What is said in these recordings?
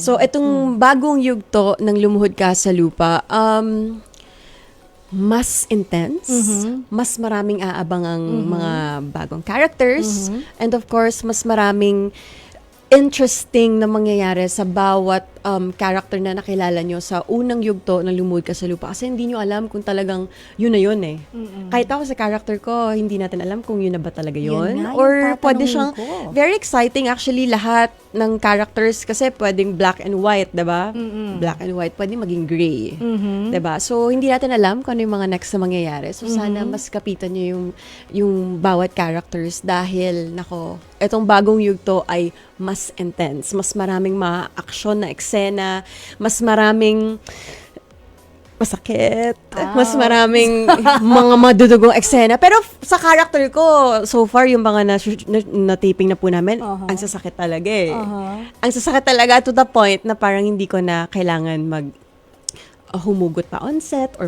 So, itong bagong yugto ng Lumuhod Ka sa Lupa, mas intense, mas maraming aabang ang mga bagong characters, and of course, mas maraming interesting na mangyayari sa bawat character na nakilala nyo sa unang yugto ng Lumuhod Ka sa Lupa. Kasi hindi nyo alam kung talagang yun na yun eh. Kahit ako sa character ko, hindi natin alam kung yun na ba talaga yun. Yun nga, Or yung pwede tatanungin siyang, ko. very exciting actually lahat ng characters kasi pwedeng black and white, diba? Black and white, pwedeng maging gray. Diba? So, hindi natin alam kung ano yung mga next na mangyayari. So, sana mas kapitan nyo yung bawat characters dahil, nako, itong bagong yugto ay mas intense. Mas maraming mga aksyon na eksena, mas maraming masakit, mas maraming mga madudugong eksena. Pero sa character ko, so far, yung mga na-taping na po namin, ang sasakit talaga eh. Ang sasakit talaga to the point na parang hindi ko na kailangan humugot pa on set or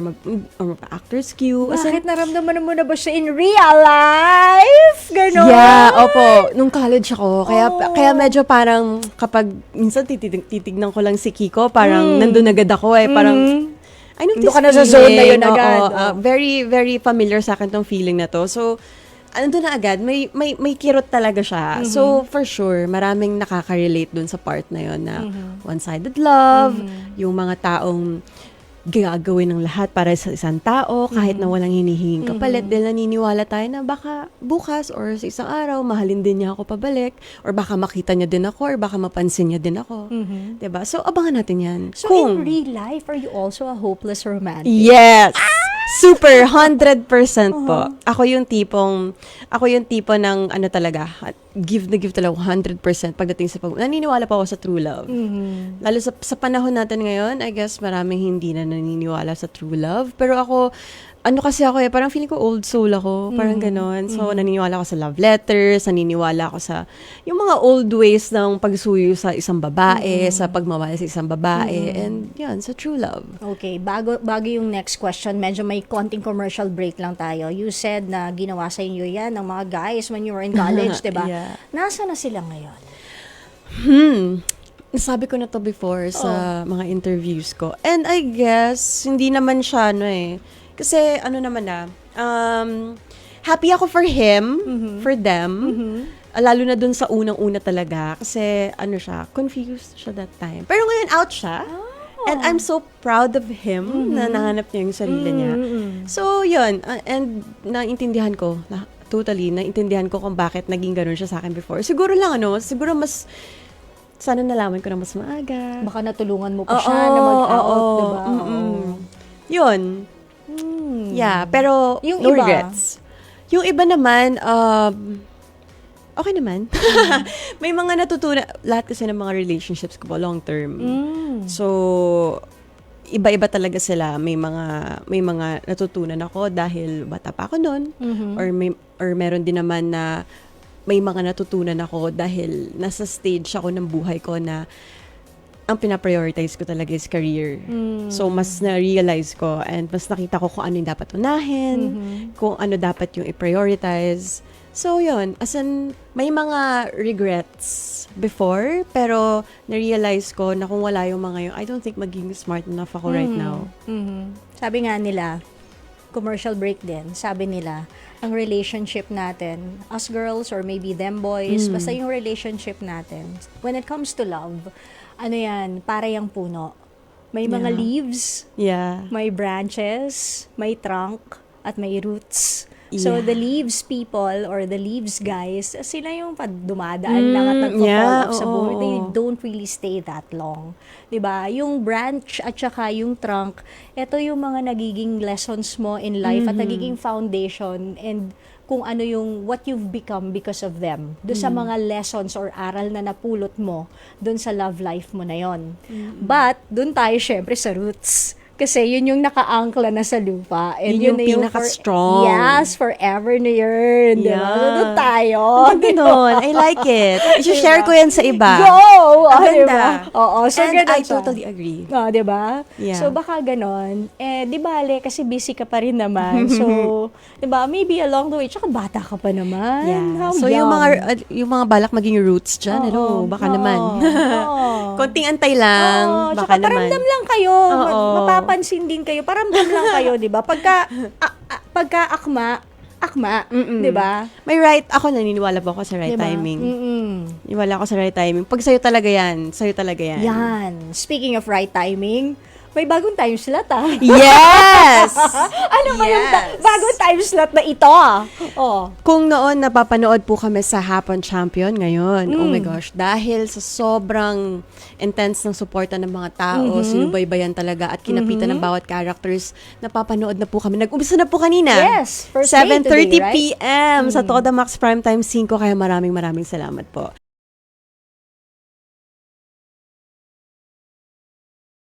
actor's cue. Bakit naramdaman mo na ba siya in real life? Ganon? Yeah, opo. Nung college ako. Kaya medyo parang kapag minsan titignan ko lang si Kiko, parang nandun agad ako eh. Parang, I know this Doon ka na sa zone na yun feeling. agad. Oo, very, very familiar sa akin tong feeling na to. So, andun na agad. May kirot talaga siya. So, for sure, maraming nakaka-relate dun sa part na yun na one-sided love, yung mga taong gagawin ng lahat para sa isang tao kahit na walang hinihinging kapalit dahil naniniwala tayo na baka bukas or sa isang araw mahalin din niya ako pabalik or baka makita niya din ako or baka mapansin niya din ako. Diba? So, abangan natin yan. So, in real life, are you also a hopeless romantic? Yes! Super, 100% po. Ako yung tipo ng ano talaga, give talaga 100% pagdating sa naniniwala pa ako sa true love. Lalo sa panahon natin ngayon, I guess maraming hindi na naniniwala sa true love. Pero ako, ano kasi ako parang feeling ko old soul ako, parang ganon. So, naniniwala ako sa love letters, naniniwala ako sa yung mga old ways ng pagsuyo sa isang babae, sa pagmamahal sa isang babae, and yan, sa true love. Okay, bago yung next question, medyo may konting commercial break lang tayo. You said na ginawa sa inyo yan ng mga guys when you were in college, diba? Yeah. Nasa na sila ngayon? Nasabi ko na to before sa mga interviews ko. And I guess, hindi naman siya, kasi, happy ako for him, for them, lalo na dun sa unang-una talaga. Kasi, confused siya that time. Pero ngayon, out siya. And I'm so proud of him na nahanap niya yung sarili niya. So, yun. And naintindihan ko, naintindihan ko kung bakit naging ganun siya sa akin before. Siguro mas, sana nalaman ko na mas maaga. Baka natulungan mo pa siya na mag-out, diba? Yun. Yeah, pero Yung no iba? regrets. Yung iba naman, okay naman. May mga natutunan, lahat kasi ng mga relationships ko po, long term. So, iba-iba talaga sila. May mga natutunan ako dahil bata pa ako noon. Or meron din naman na may mga natutunan ako dahil nasa stage ako ng buhay ko na ang pinaprioritize ko talaga is career. So, mas na-realize ko and mas nakita ko kung ano yung dapat unahin, kung ano dapat yung i-prioritize. So, yun. As in, may mga regrets before, pero na-realize ko na kung wala yung mga yung, I don't think maging smart enough ako right now. Sabi nga nila, commercial break din, sabi nila, ang relationship natin, us girls or maybe them boys, basta yung relationship natin, when it comes to love, para yung puno. May mga leaves, may branches, may trunk, at may roots. So, the leaves people or the leaves guys, sila yung dumadaan lang at nagpo-fall off sa buhay. They don't really stay that long. 'Di ba? Yung branch at saka yung trunk, ito yung mga nagiging lessons mo in life at nagiging foundation and kung ano yung what you've become because of them. Doon sa mga lessons or aral na napulot mo doon sa love life mo na yon. But, doon tayo syempre sa roots. Kasi yun yung naka-angkla na sa lupa. And Yun yung na pinaka-strong. Yes, forever na yun. Diba? Yeah. Doon tayo. Ang ganda nun. I like it. I-share ko yan sa iba. Go! Ang Ah, ganda. diba? Oo, so And ganun I siya. totally agree. Ah, diba? Yeah. So, baka ganon. Eh, di bale, kasi busy ka pa rin naman. So, diba, maybe along the way, tsaka bata ka pa naman. Yeah. How So young. yung mga balak maging roots dyan, hello, baka naman. Konting antay lang, baka naman. Paramdam lang kayo. Oo. Mapapansin din kayo. Paramdam lang kayo, di ba? Pagka akma, di ba? May right, ako naniniwala po ako sa right Diba? timing. Mm-mm. Naniniwala ako sa right timing. Pag sa'yo talaga yan, sa'yo talaga yan. Yan. Speaking of right timing, may bagong time slot Yes! Ano ba yung bagong time slot na ito? Oh. Kung noon napapanood po kami sa Hapon Champion ngayon, oh my gosh, dahil sa sobrang intense ng suporta ng mga tao, sinubaybayan talaga at kinapitan ng bawat characters, napapanood na po kami. Nag-umpisa na po kanina. Yes, first day 7:30 today, right? p.m. sa Toda Max Primetime 5, kaya maraming salamat po.